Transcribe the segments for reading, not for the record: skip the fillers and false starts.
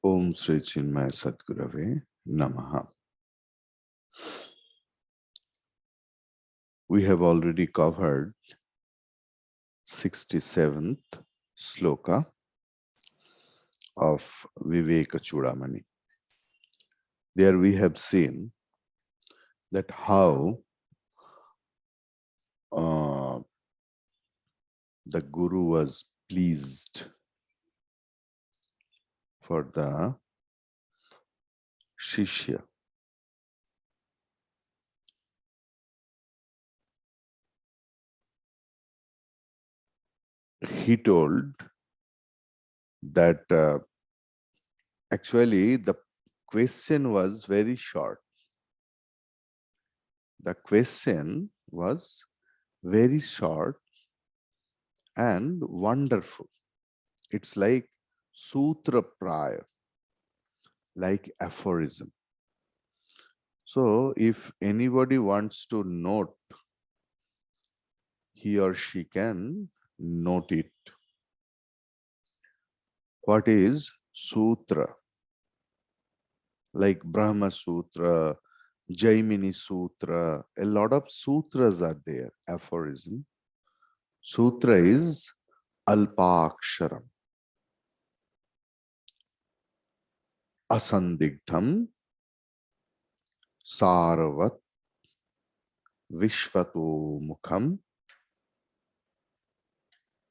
Om Sri Chinmaya Sadgurave Namaha. We have already covered 67th sloka of Vivekachudamani. There we have seen that how the Guru was pleased for the Shishya. He told that actually the question was very short. The question was very short and wonderful. It's like sutra praya, like aphorism. So if anybody wants to note, he or she can note it. What is sutra? Like Brahma Sutra, Jaimini Sutra, a lot of sutras are there, aphorism. Sutra is alpaksharam, asandigdham, saravat, vishvato mukham,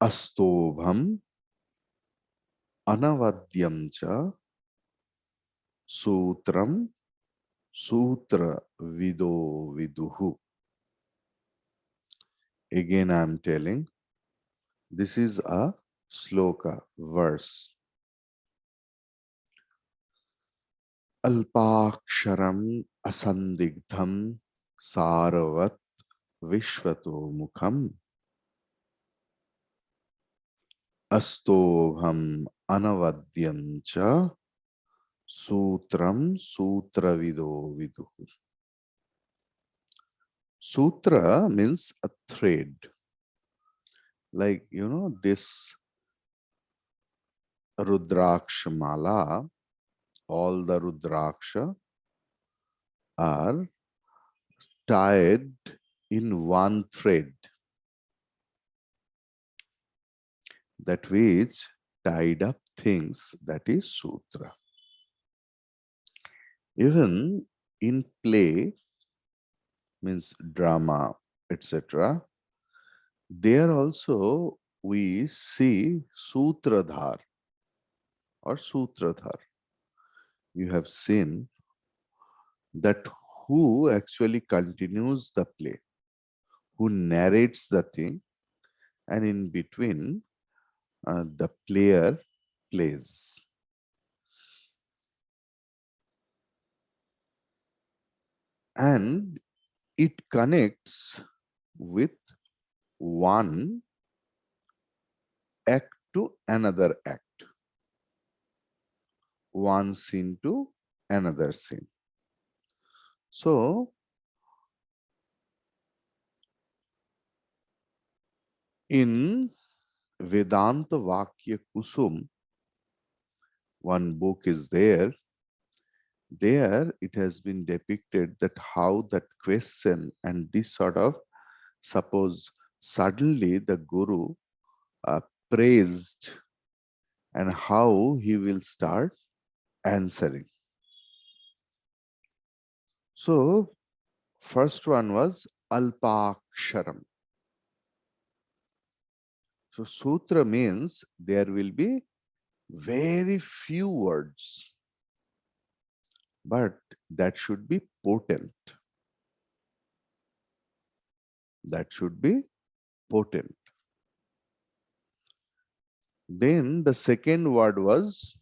astobham, anavadyam cha, sutram, sutra vido viduhu. Again I am telling, this is a sloka, verse. Alpaksharam asandigdham saravat vishvato mukham astobham anavadyam cha sutram sutravido viduhu. Sutra means a thread. Like, this Rudraksha mala, all the Rudraksha are tied in one thread, that which tied up things, that is sutra. Even in play, means drama, etc., there also we see sutradhar or sutradhar. You have seen that who actually continues the play, who narrates the thing, and in between the player plays. And it connects with one act to another act, one scene to another scene. So, in Vedanta Vakya Kusum, one book is there. There it has been depicted that how that question and this sort of, suppose suddenly the Guru praised, and how he will start answering. So first one was alpaksharam. So sutra means there will be very few words, but that should be potent. That should be potent. Then the second word was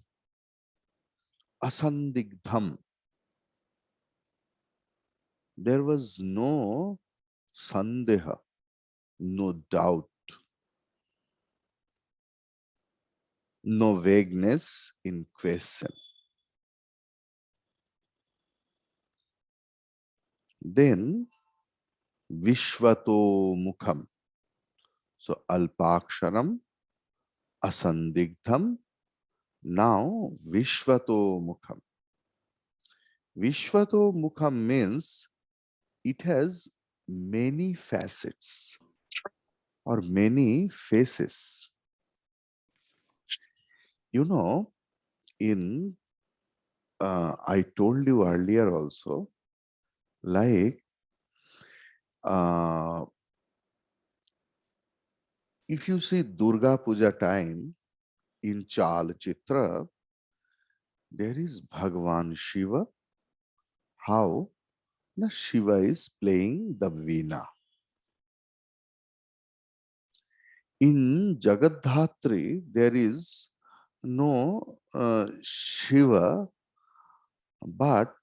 asandigdham. There was no sandeha, no doubt, no vagueness in question. Then vishvato mukham. So alpaksharam, asandigdham, Now, Vishvato Mukham. Vishvato Mukham means it has many facets or many faces. You know, in I told you earlier also, like uh, if you see Durga Puja time in Chal Chitra, there is Bhagwan Shiva. How? Na Shiva is playing the veena. In Jagadhatri, there is no Shiva, but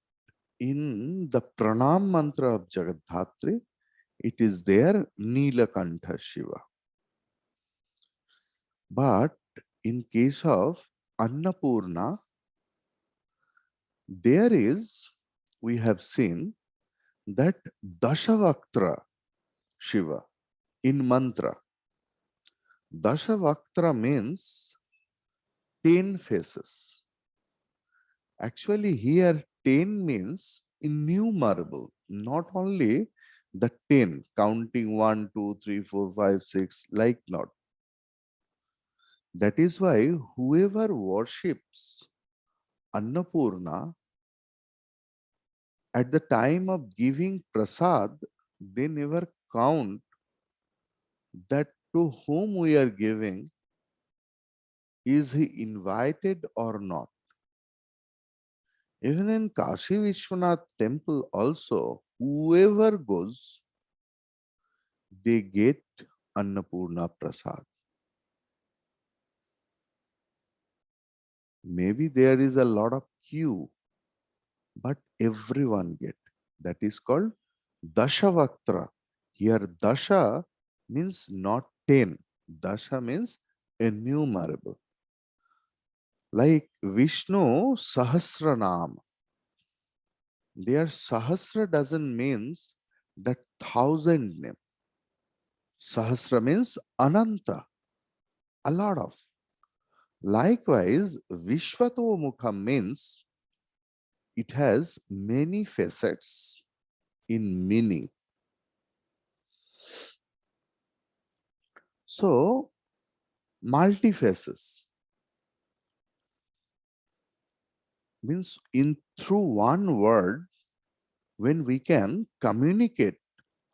in the Pranam mantra of Jagadhatri, it is there Nilakantha Shiva. But in case of Annapurna, there is, we have seen that Dashavaktra Shiva in mantra. Dashavaktra means 10 faces. Actually, here 10 means innumerable, not only the 10, counting 1, 2, 3, 4, 5, 6, like not. That is why whoever worships Annapurna at the time of giving prasad, they never count that to whom we are giving, is he invited or not. Even in Kashi Vishwanath temple also, whoever goes, they get Annapurna Prasad. Maybe there is a lot of queue, but everyone get. That is called Dashavaktra. Here Dasha means not 10. Dasha means innumerable. Like Vishnu Sahasranam. Their Sahasra doesn't means that thousand name. Sahasra means Ananta, a lot of. Likewise, Vishvato Mukham means it has many facets in meaning. So, multifaces means in through one word, when we can communicate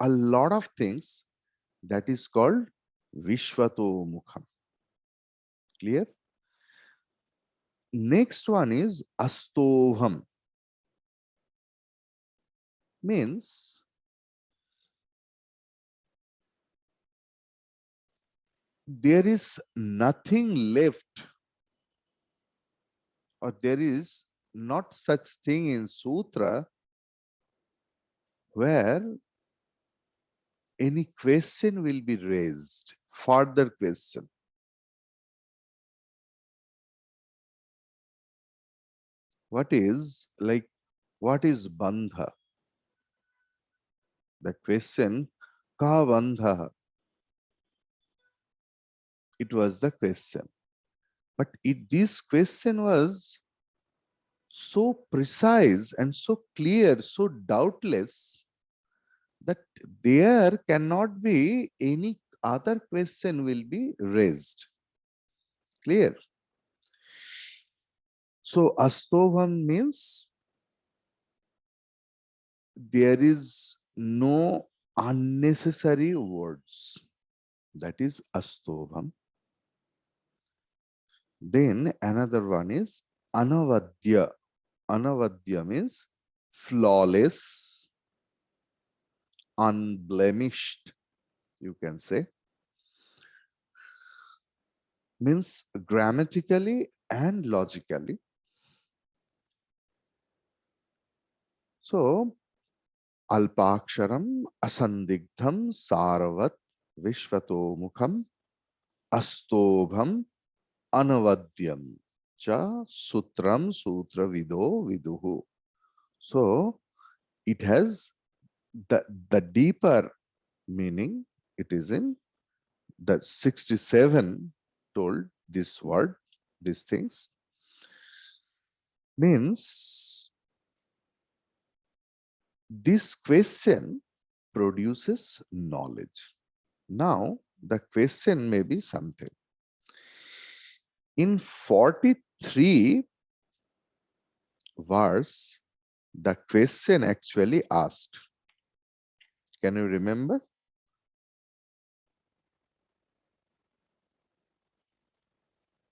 a lot of things, that is called Vishvato Mukham. Clear? Next one is Astovham. Means there is nothing left, or there is not such thing in Sutra where any question will be raised, further question. What is bandha? The question, ka bandha? It was the question. But this question was so precise and so clear, so doubtless, that there cannot be any other question will be raised. Clear? So Astovam means there is no unnecessary words. That is Astovam. Then another one is Anavadya. Anavadya means flawless, unblemished, you can say. Means grammatically and logically. So, Alpaksharam asandigdham saravat vishvato mukham astobham anavadyam cha sutram sutra vido viduhu. So, it has the deeper meaning. It is in the 67 told this word, these things. Means this question produces knowledge. Now, the question may be something. In 43 verse, the question actually asked. Can you remember?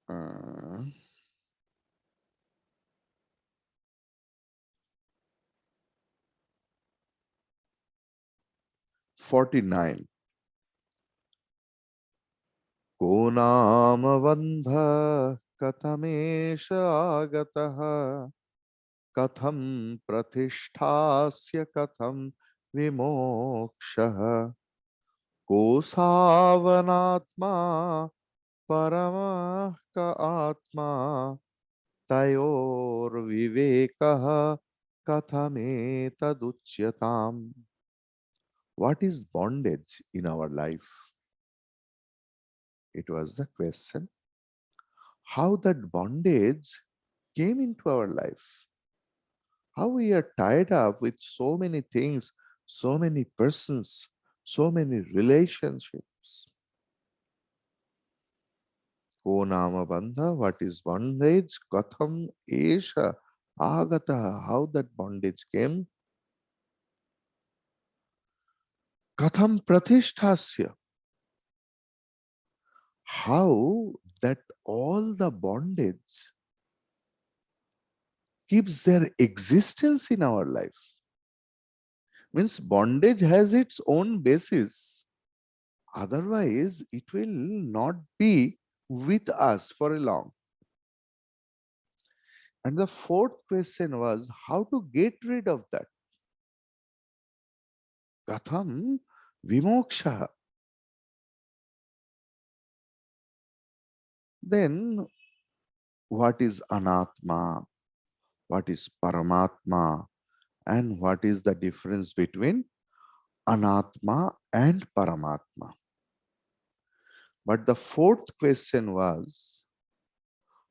Uh, 49. को नाम बंध कथमेष आगतः कथम प्रतिष्ठास्य कथम विमोक्षः को सावनात्मा परमः क आत्मा तयोर्विवेकः कथमेतदुच्यताम्. What is bondage in our life? It was the question. How that bondage came into our life. How we are tied up with so many things, so many persons, so many relationships. Ko nama bandha, what is bondage? Katham esha agata, how that bondage came. Katham prathishthasya, how that all the bondage keeps their existence in our life. Means bondage has its own basis. Otherwise, it will not be with us for a long. And the fourth question was how to get rid of that. Katham vimoksha. Then what is anatma? What is paramatma? And what is the difference between anatma and paramatma? But the fourth question was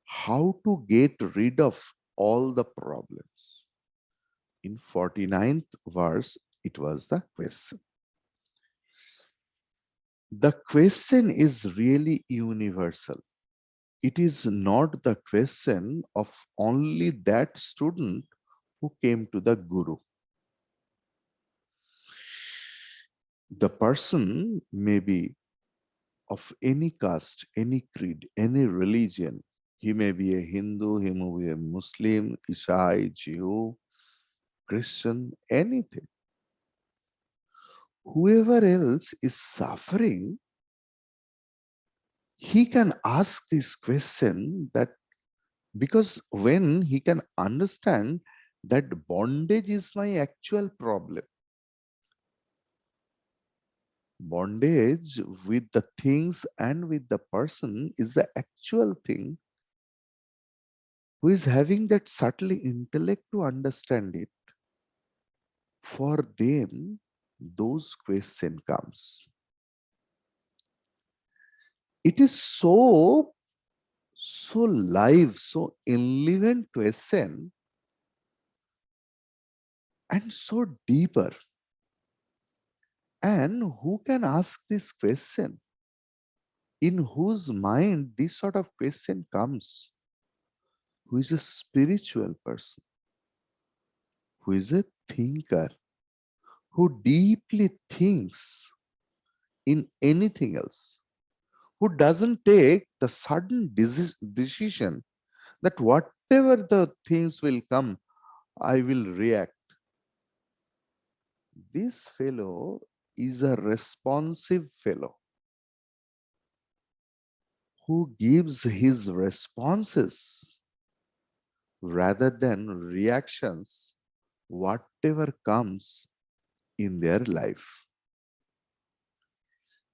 how to get rid of all the problems. In 49th verse, it was the question. The question is really universal. It is not the question of only that student who came to the Guru. The person may be of any caste, any creed, any religion. He may be a Hindu, he may be a Muslim, Isai, Jew, Christian, anything. Whoever else is suffering, he can ask this question, that because when he can understand that bondage is my actual problem, bondage with the things and with the person is the actual thing, who is having that subtle intellect to understand it, for them those question comes. It is so live, so relevant question and so deeper. And who can ask this question? In whose mind this sort of question comes? Who is a spiritual person, who is a thinker, who deeply thinks in anything else, who doesn't take the sudden decision that whatever the things will come, I will react. This fellow is a responsive fellow who gives his responses rather than reactions, whatever comes in their life.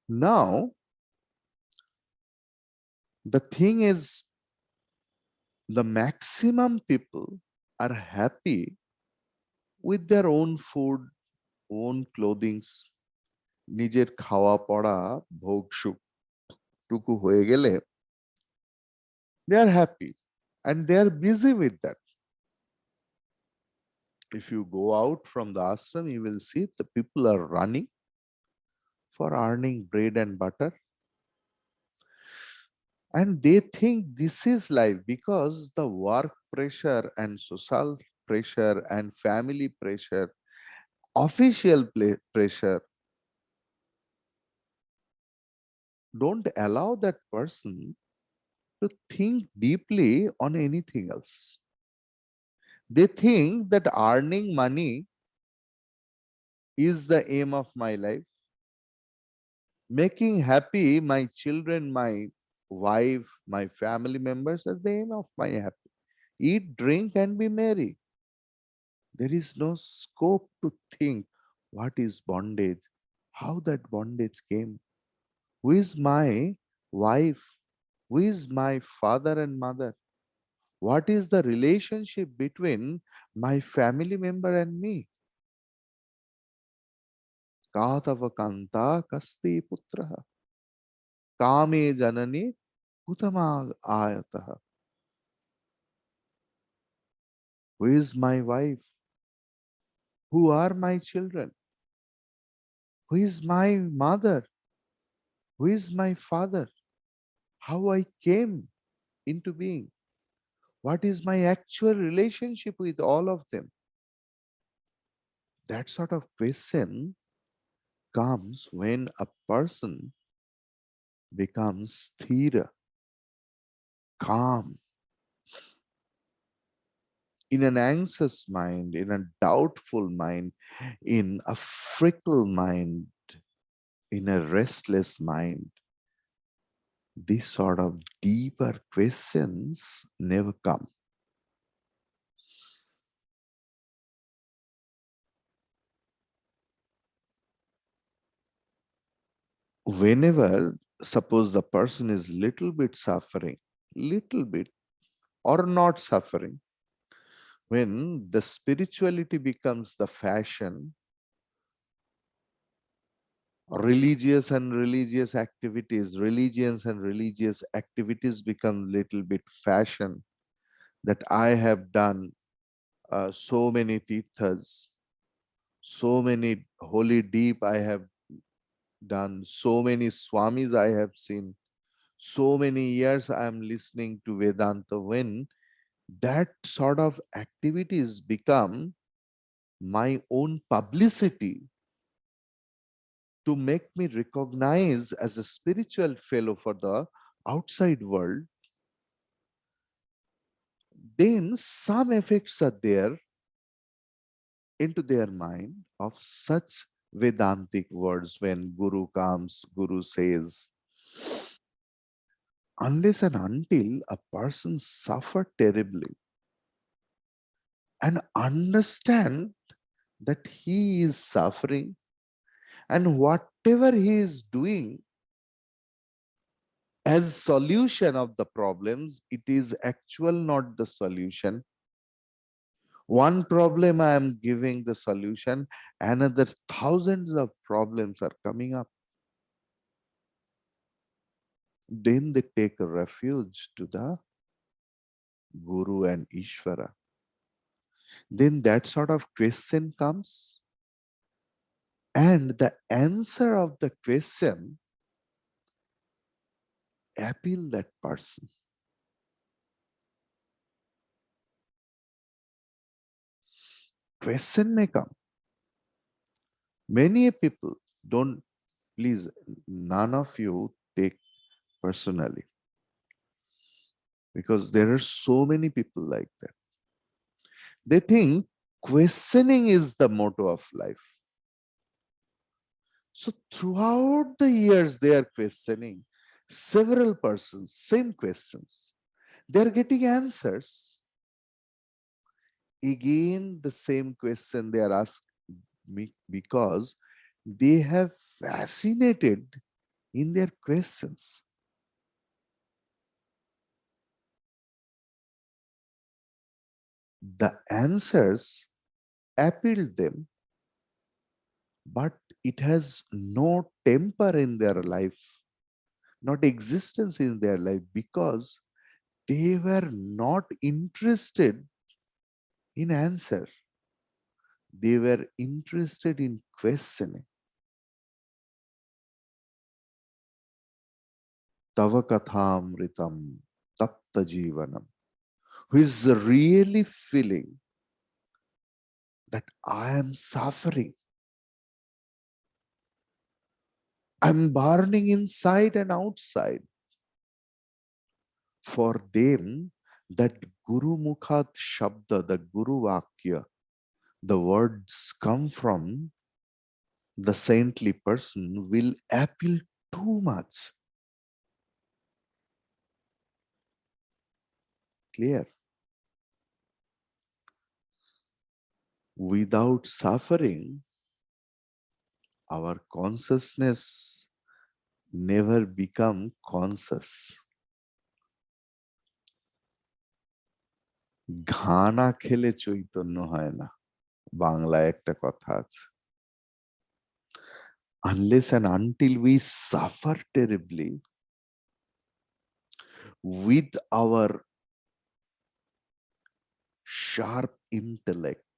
Now, the thing is, the maximum people are happy with their own food, own clothings, নিজের খাওয়া পড়া ভোগ সুখ টুকু হয়ে গেলে they are happy and they are busy with that. If you go out from the ashram, you will see the people are running for earning bread and butter. And they think this is life because the work pressure and social pressure and family pressure, official pressure don't allow that person to think deeply on anything else. They think that earning money is the aim of my life. Making happy my children, my wife, my family members are the aim of my happy. Eat, drink, and be merry. There is no scope to think what is bondage, how that bondage came, who is my wife, who is my father and mother, what is the relationship between my family member and me. Katava kanta kasti putraha, kame janani kutama ayataha. Who is my wife? Who are my children? Who is my mother? Who is my father? How I came into being? What is my actual relationship with all of them? That sort of question comes when a person becomes sthira, calm, in an anxious mind, in a doubtful mind, in a fickle mind, in a restless mind. These sort of deeper questions never come. Whenever, suppose the person is little bit suffering, little bit, or not suffering, when the spirituality becomes the fashion, religions and religious activities become little bit fashion, that I have done so many tirthas, so many holy deep I have done, so many swamis I have seen, so many years I am listening to Vedanta. When that sort of activities become my own publicity to make me recognize as a spiritual fellow for the outside world, then some effects are there into their mind of such Vedantic words. When Guru comes, Guru says, unless and until a person suffer terribly and understand that he is suffering, and whatever he is doing as solution of the problems, it is actual not the solution. One problem I am giving the solution, another thousands of problems are coming up. Then they take a refuge to the Guru and Ishvara. Then that sort of question comes, and the answer of the question appeal that person. Question may come. Many people don't, please, none of you take personally, because there are so many people like that. They think questioning is the motto of life. So throughout the years, they are questioning several persons, same questions. They are getting answers. Again, the same question they are asked me because they have fascinated in their questions. The answers appealed them, but it has no temper in their life, not existence in their life, because they were not interested in answer. They were interested in questioning. Tava kathamritam tapta jivanam. Who is really feeling that I am suffering. I'm burning inside and outside. For them, that Guru Mukhat Shabda, the Guru Vakya, the words come from the saintly person will appeal too much. Clear? Without suffering, our consciousness never become conscious. Ghana খেলে চৈতন্য হয় না, বাংলায় একটা কথা আছে। Unless and until we suffer terribly with our sharp intellect.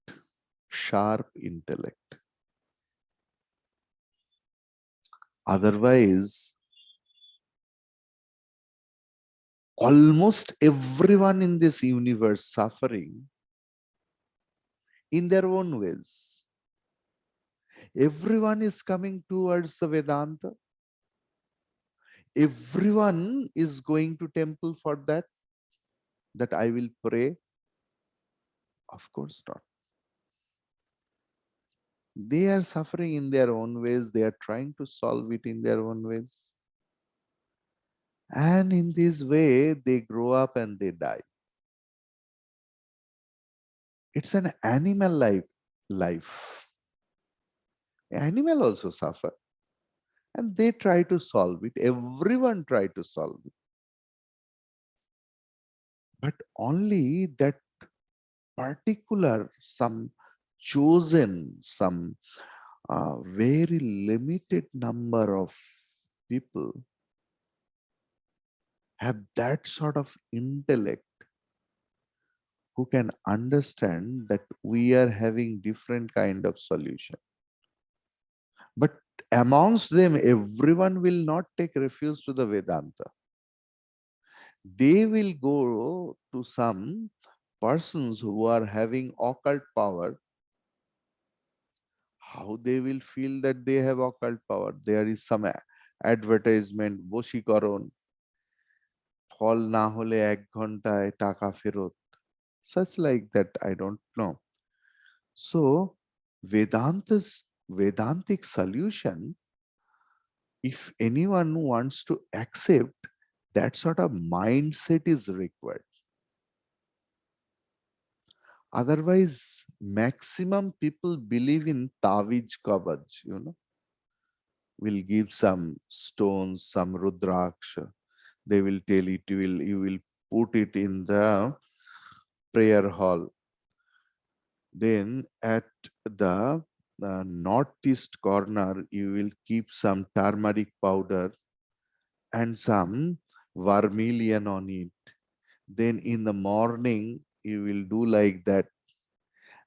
Otherwise, almost everyone in this universe suffering in their own ways. Everyone is coming towards the Vedanta. Everyone is going to temple for that I will pray. Of course not. They are suffering in their own ways. They are trying to solve it in their own ways. And in this way, they grow up and they die. It's an animal life. Animal also suffer. And they try to solve it. Everyone try to solve it. But only that particular, some chosen, some very limited number of people have that sort of intellect who can understand that we are having different kind of solution. But amongst them, everyone will not take refuge to the Vedanta. They will go to some persons who are having occult power. How they will feel that they have occult power? There is some advertisement, বশীকরণ, ফল না হলে 1 ঘন্টায় টাকা ফেরত. Such like that, I don't know. So Vedantic solution, if anyone wants to accept, that sort of mindset is required. Otherwise, maximum people believe in Taviz Kabaj, will give some stones, some Rudraksha. They will tell it, you will put it in the prayer hall. Then at the northeast corner, you will keep some turmeric powder and some vermilion on it. Then in the morning, you will do like that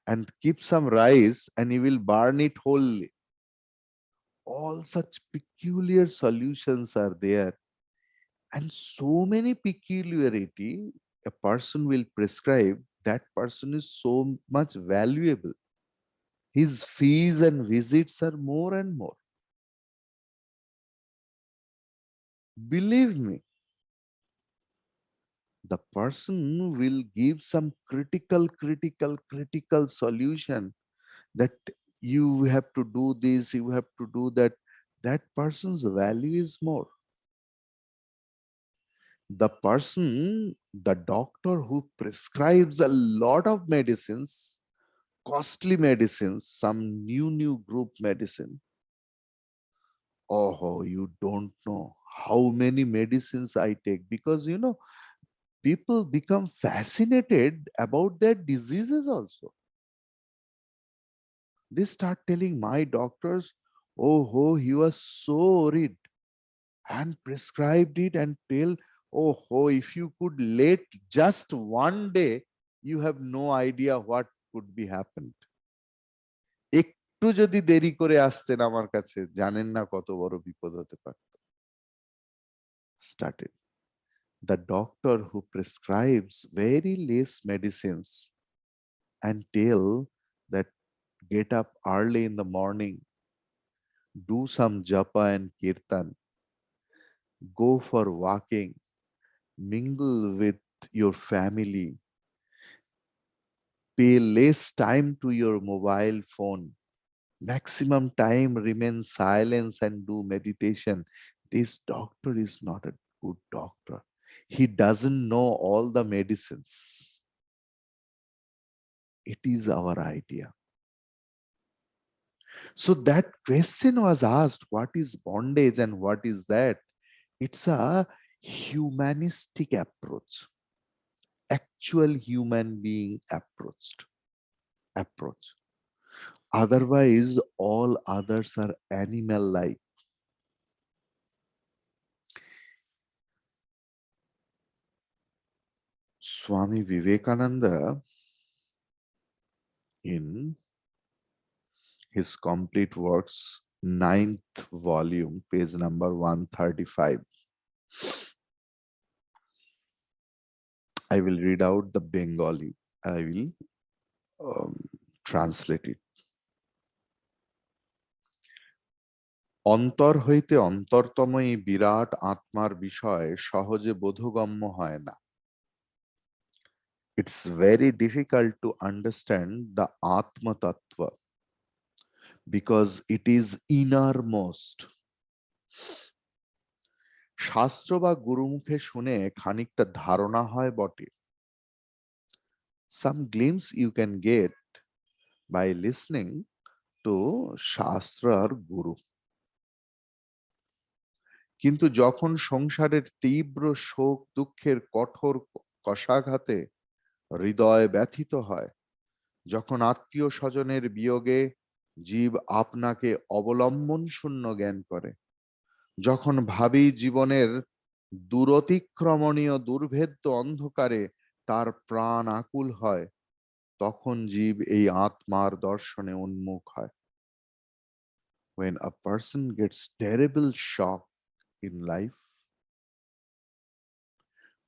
and keep some rice and you will burn it wholly. All such peculiar solutions are there. And so many peculiarity a person will prescribe, that person is so much valuable. His fees and visits are more and more. Believe me, the person will give some critical solution that you have to do this, you have to do that. That person's value is more. The person, the doctor who prescribes a lot of medicines, costly medicines, some new group medicine. Oh, you don't know how many medicines I take, because people become fascinated about their diseases also. They start telling my doctors, oh, he was so worried, and prescribed it and tell, oh, if you could let just one day, you have no idea what could be happened. একটু যদি দেরি করে আসতেন আমার কাছে, জানেন না কত বড় বিপদ হতে পারত। Started. The doctor who prescribes very less medicines and tell that get up early in the morning, do some japa and kirtan, go for walking, mingle with your family, pay less time to your mobile phone, maximum time remain silence and do meditation. This doctor is not a good doctor. He doesn't know all the medicines. It is our idea. So that question was asked, what is bondage and what is that? It's a humanistic approach, actual human being approach. Otherwise, all others are animal-like. Swami Vivekananda, in his complete works, 9th volume, page number 135. I will read out the Bengali. I will translate it. অন্তর হইতে অন্তরতম এই বিরাট আত্মার বিষয় সহজে বোধগম্য হয় না। It's very difficult to understand the Atma Tattva because it is innermost. শাস্ত্র বা গুরুমুখে শুনে খানিকটা ধারণা হয় বটে। Some glimpse you can get by listening to Shastra or Guru. কিন্তু যখন সংসারের তীব্র শোক দুঃখের কঠোর কষাঘাতে হৃদয় ব্যথিত হয়, যখন আত্মীয় স্বজনের বিয়োগে জীব আপনাকে অবলম্বন শূন্য জ্ঞান করে, যখন ভাবি জীবনের দূরতিক্রমণীয় দুর্ভেদ্য অন্ধকারে তার প্রাণ আকুল হয়, তখন জীব এই আত্মার দর্শনে উন্মুখ হয়। When a person gets terrible shock in life,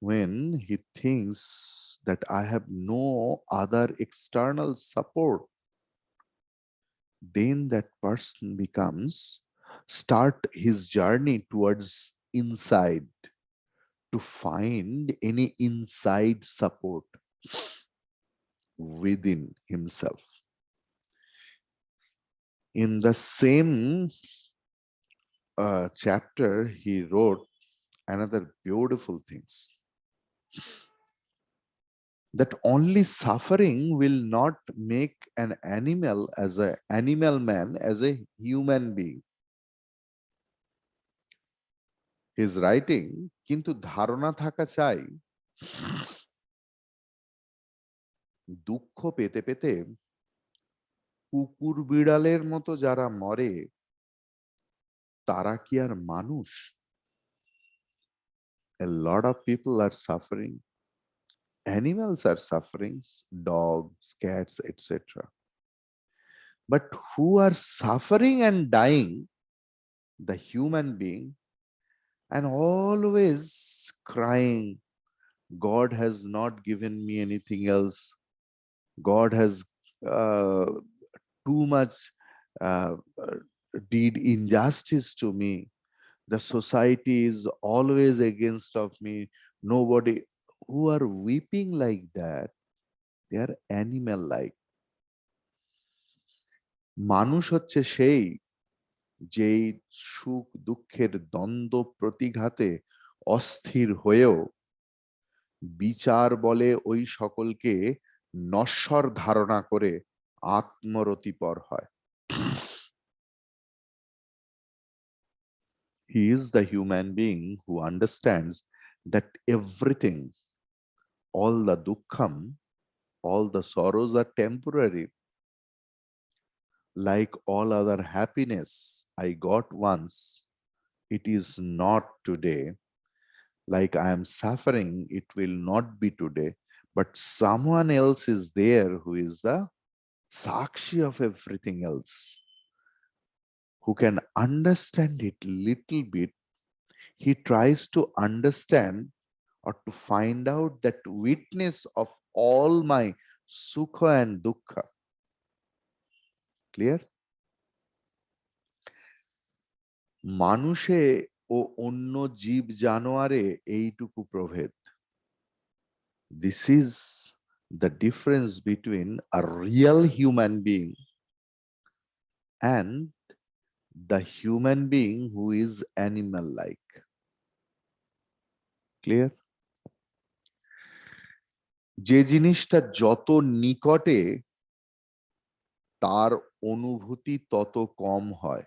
when he thinks that I have no other external support, then that person start his journey towards inside to find any inside support within himself. In the same chapter, he wrote another beautiful things, that only suffering will not make an animal man as a human being. His writing, কিন্তু ধারণা থাকা চাই দুঃখ পেতে পেতে কুকুর বিড়ালের মতো যারা মরে তারা কি আর মানুষ? A lot of people are suffering. Animals are suffering, dogs, cats, etc. But who are suffering and dying? The human being, and always crying, God has not given me anything else. God has uh, too much uh, did injustice to me. The society is always against of me. Nobody who are weeping like that, they are animal like. মানুষ হচ্ছে সেই যেই সুখ দুঃখের দ্বন্দ্ব প্রতিঘাতে অস্থির হয়েও বিচার বলে ওই সকলকে নশ্বর ধারণা করে আত্মরতিপর হয়। He is the human being who understands that everything, all the dukkham, all the sorrows are temporary. Like all other happiness I got once, it is not today. Like I am suffering, it will not be today, but someone else is there who is the Sakshi of everything else, who can understand it little bit. He tries to understand or to find out that witness of all my sukha and dukkha. Clear? মানুষে ও অন্য জীব জানোয়ারে এইটুকু প্রভেদ. This is the difference between a real human being and the human being who is animal like. Clear? যে জিনিসটা যত নিকটে তার অনুভূতি তত কম হয়.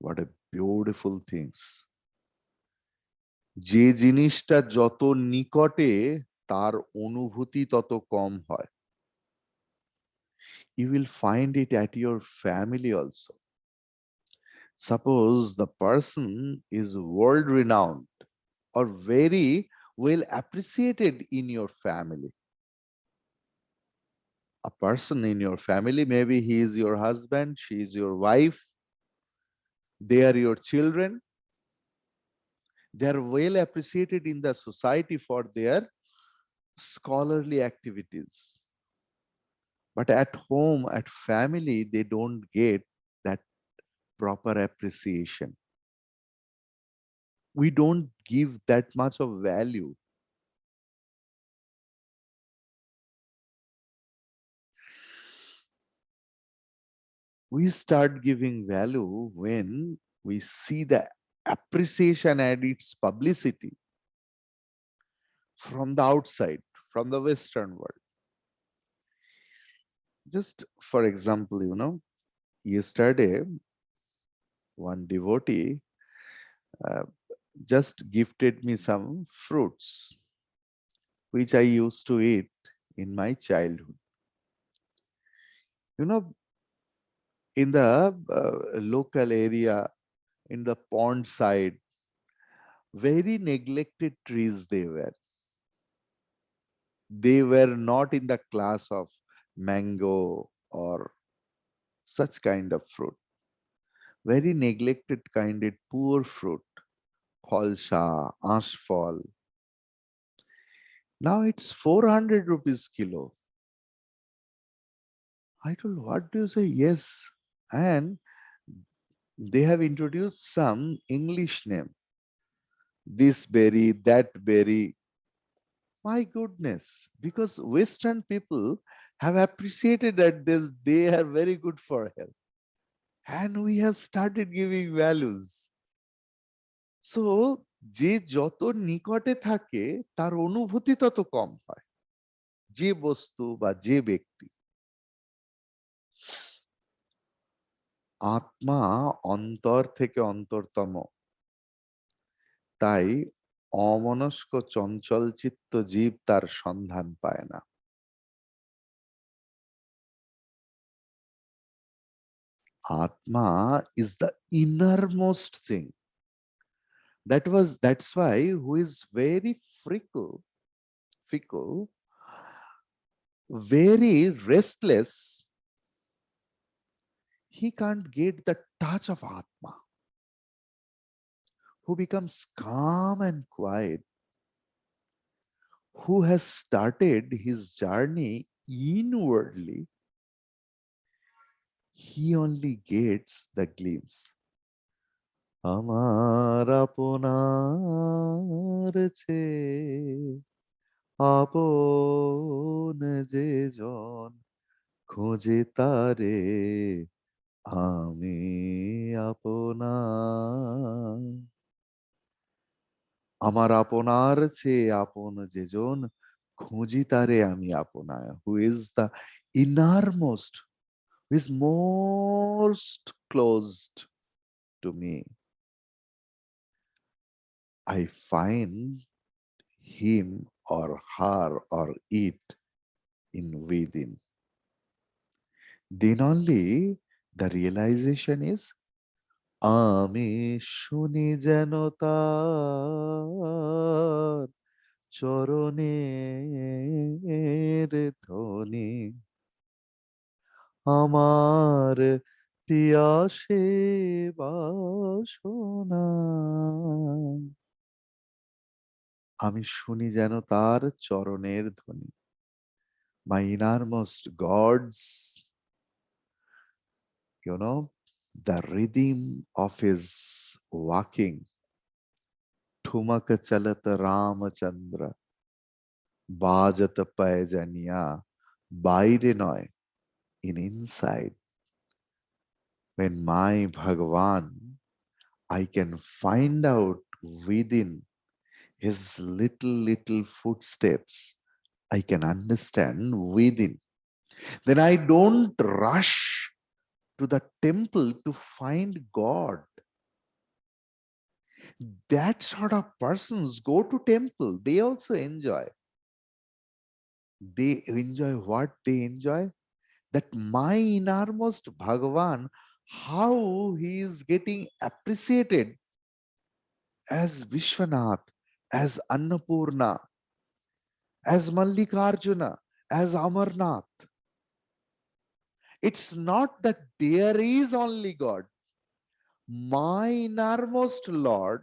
What a beautiful things. যে জিনিসটা যত নিকটে তার অনুভূতি তত কম হয়. You will find it at your family also. Suppose the person is world renowned or very well appreciated in your family. A person in your family, maybe he is your husband, she is your wife, they are your children. They are well appreciated in the society for their scholarly activities. But at home, at family, they don't get that proper appreciation. We don't give that much of value. We start giving value when we see the appreciation and its publicity from the outside, from the Western world. Just for example, yesterday, one devotee just gifted me some fruits, which I used to eat in my childhood. In the local area, in the pond side, very neglected trees they were. They were not in the class of mango or such kind of fruit. Very neglected kind of poor fruit. Falsha, ashfal. Now it's 400 rupees kilo. I told, what do you say? Yes. And they have introduced some English name. This berry, that berry. My goodness, because Western people have appreciated that they are very good for health. And we have started giving values. So, যে যত নিকটে থাকে তার অনুভূতি তত কম হয়, যে বস্তু বা যে ব্যক্তি. আত্মা অন্তর থেকে অন্তরতম, তাই অমনস্ক চঞ্চল চিত্ত জীব তার সন্ধান পায় না. Atma is the innermost thing. That's why who is very fickle, very restless, he can't get the touch of Atma. Who becomes calm and quiet, who has started his journey inwardly, he only gets the glimpse. আমার আপনার চেয়ে আপন যে জন খোঁজে তারে আমি আপনার. আমার আপনার চেয়ে আপন যে জন খুঁজি তারে আমি আপনায়. Who is the innermost, who is most closed to me, I find him or her or it in within. Then only the realization is, আমি শুনি যেন তার চরণের ধ্বনি, আমার পিয়াসে বাসনা। আমি শুনি যেন তার চরণের ধ্বনি। My innermost God's, the rhythm of his walking. ठुमक चलत रामचंद्र बाजत पैजनिया, বাইরে নয়, in inside. When my Bhagavan, I can find out within his little footsteps, I can understand within. Then I don't rush to the temple to find God. That sort of persons go to temple, they also enjoy. They enjoy what they enjoy? That my innermost Bhagavan, how he is getting appreciated as Vishwanath, as Annapurna, as Mallikarjuna, as Amarnath. It's not that there is only God. My innermost Lord,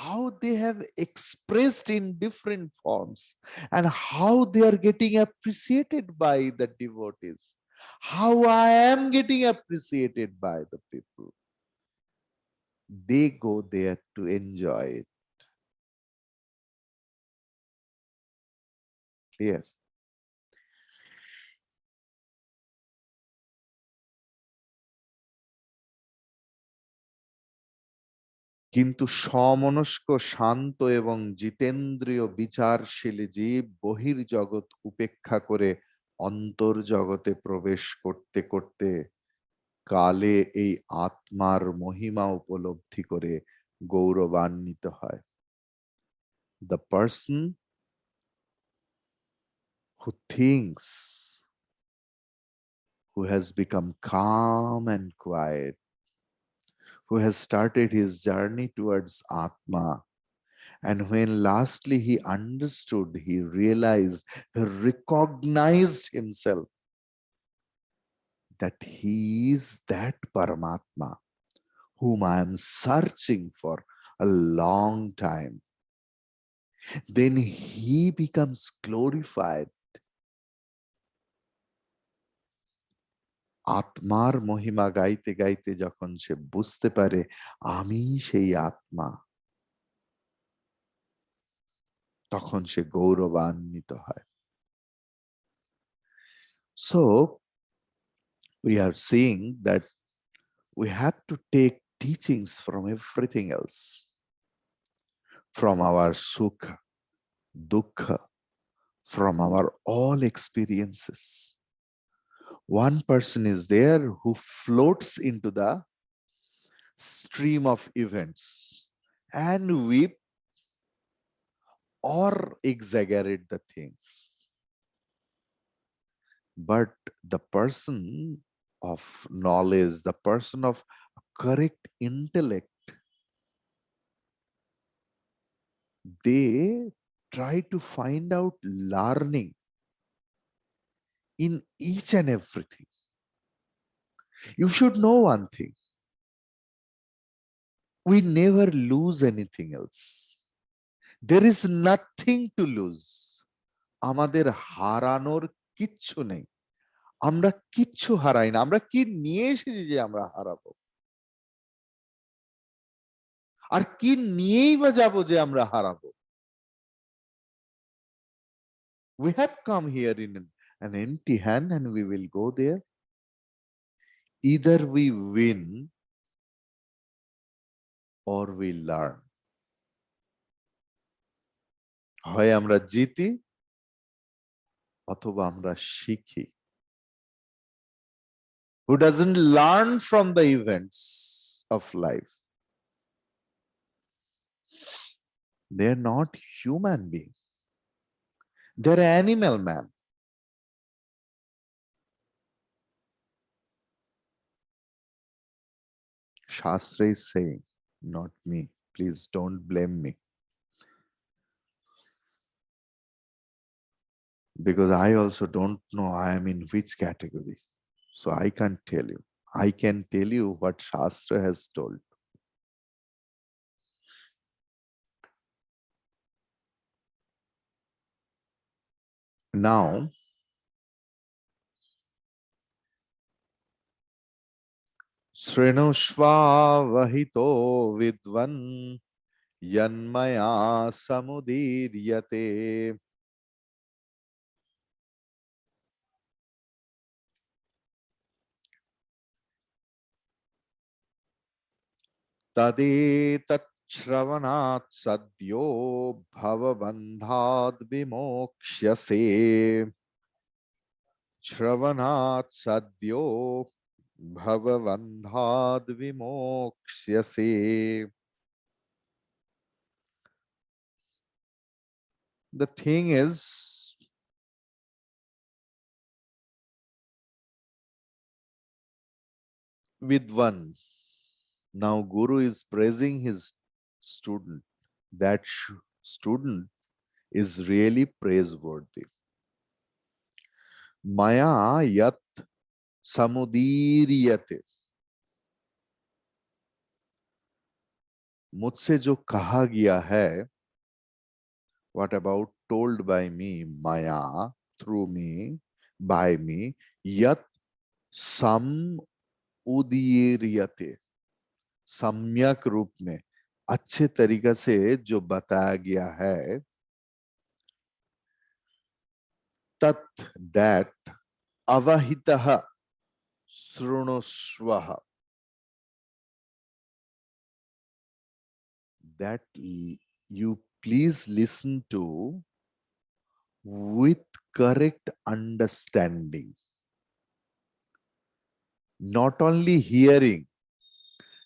how they have expressed in different forms and how they are getting appreciated by the devotees, how I am getting appreciated by the people. They go there to enjoy it. Clear? কিন্তু সমনস্ক, শান্ত এবং জিতেন্দ্রীয় বিচারশীল জীব বহির্জগৎ উপেক্ষা করে অন্তর্জগতে প্রবেশ করতে করতে কালে এই আত্মার মহিমা উপলব্ধি করে গৌরবান্বিত হয়। The person who thinks, who has become calm and quiet, who has started his journey towards Atma, and when lastly he understood, he realized, he recognized himself that he is that Paramatma whom I am searching for a long time. Then he becomes glorified. আত্মার মহিমা গাইতে গাইতে যখন সে বুঝতে পারে আমি সেই আত্মা, তখন সে গৌরবান্বিত হয়। So we are seeing that we have to take teachings from everything else, from our sukha, dukkha, from our all experiences. One person is there who floats into the stream of events and weep or exaggerate the things. But the person of knowledge, the person of correct intellect, they try to find out learning in each and everything. You should know one thing. We never lose anything else. There is nothing to lose. আমাদের হারানোর কিচ্ছু নেই। আমরা কিচ্ছু হারাই না। আমরা কি নিয়ে এসেছি যে আমরা হারাবো? আর কি নিয়েই বা যাবো যে আমরা হারাবো? We have come here in an empty hand and we will go there. Either we win or we learn. হয় আমরা জিতি অথবা আমরা শিখি। Who doesn't learn from the events of life? They're not human beings. They're animal man. Shastra is saying, not me. Please don't blame me. Because I also don't know I am in which category. So I can't tell you. I can tell you what Shastra has told. Now, Srinushva vahito vidvan yanmaya samudiryate tadetat shravanat sadyo bhavabandhad vimoksyase. Shravanat sadyo bhavabandhad vimoksyase. The thing is, with one, now Guru is praising his student. That student is really praiseworthy. Maya yat samudiryate. मुझसे जो कहा गया है, what about told by me, Maya, through me, by me, yat sam उदीरियते, सम्यक रूप में अच्छे तरीके से जो बताया गया है, तत् that अवहितः शृणुष्वः, that you please listen to with correct understanding, not only hearing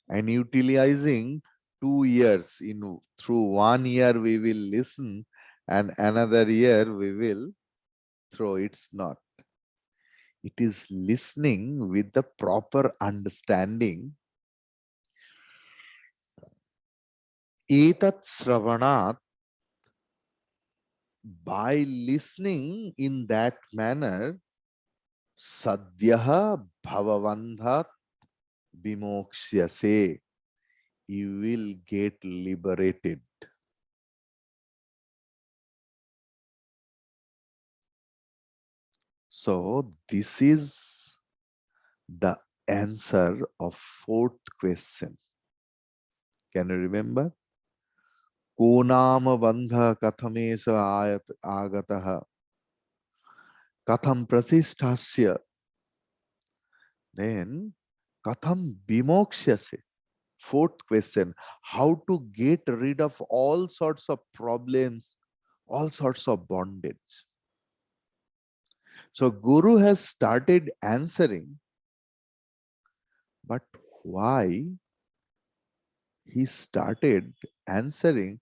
and utilizing 2 years. In through 1 year we will listen and another year we will throw. It's not. It is listening with the proper understanding. Etat sravanat, by listening in that manner, sadhyaha bhavavandhat vimoksyase, you will get liberated. So this is the answer of fourth question. Can you remember? Ko nama bandha kathamesa ayat agataha katham pratisthasya. Then katham vimoksyase. Fourth question, how to get rid of all sorts of problems, all sorts of bondage. So Guru has started answering, but why he started answering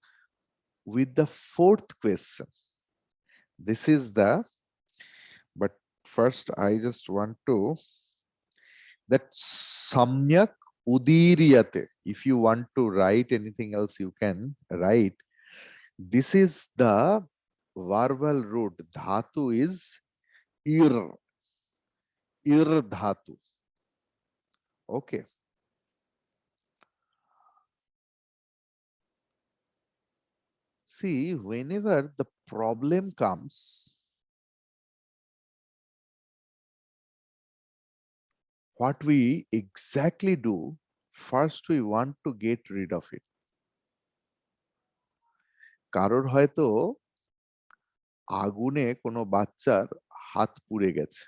with the fourth question? This is the, but first I just want to, that samyak udiriyate. If you want to write anything else, you can write. This is the verbal root. Dhatu is ir, ir dhatu. Okay. See, whenever the problem comes, what we exactly do, first we want to get rid of it. কারোর হয়তো আগুনে কোনো বাচ্চার হাত পুড়ে গেছে,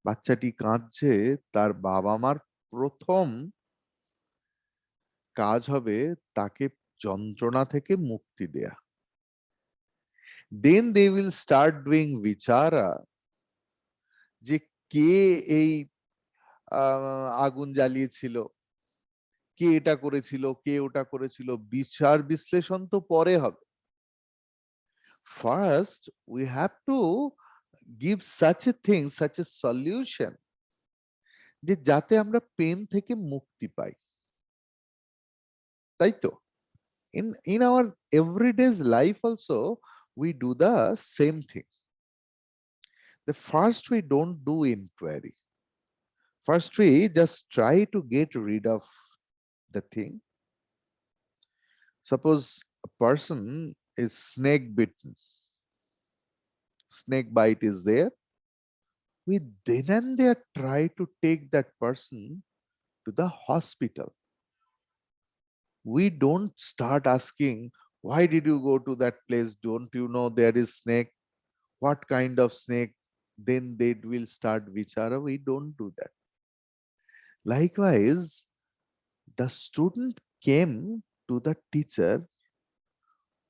বাচ্চাটি কাঁদছে, তার বাবা মার প্রথম কাজ হবে তাকে যন্ত্রণা থেকে মুক্তি দেয়া। Then they will start doing vichara, যে কে এই আগুন জ্বালিয়েছিল, কে এটা করেছিল, কে ওটা করেছিল, বিচার বিশ্লেষণ তো পরে হবে। First we have to give such a thing, such a solution, যে যাতে আমরা পেন থেকে মুক্তি পাই, তাই তো? In our everyday's life also we do the same thing. The first we don't do inquiry. First we just try to get rid of the thing. Suppose a person is snake bitten, snake bite is there. We then and there try to take that person to the hospital. We don't start asking, why did you go to that place? Don't you know there is snake? What kind of snake? Then they will start vichara. We don't do that. Likewise, the student came to the teacher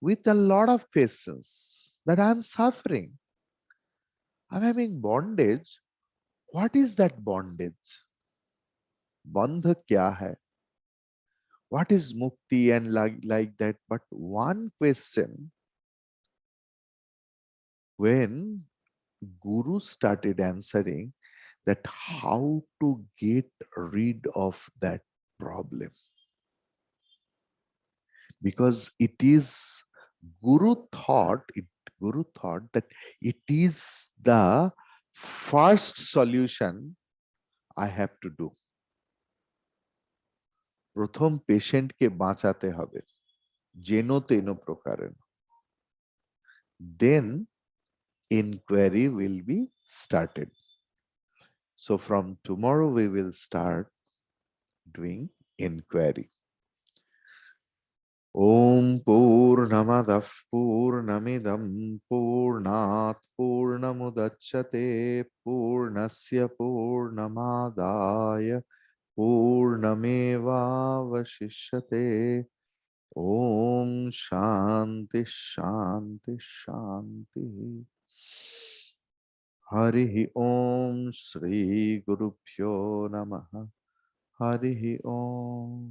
with a lot of patience that I'm suffering. I'm having bondage. What is that bondage? Bandha kya hai? What is mukti and like that? But one question, when Guru started answering, that how to get rid of that problem, because it is Guru thought that it is the first solution I have to do. প্রথম পেশেন্টকে বাঁচাতে হবে যেন তেন প্রকারেণ, then inquiry will be started. So from tomorrow we will start doing inquiry. Om Purnamadah Purnamidam Purnat Purnamudachyate Purnasya Purnamadaya Purnamevavashishyate. Om Shanti Shanti Shanti. Harihi Om Shri Gurubhyo Namaha. Harihi Om.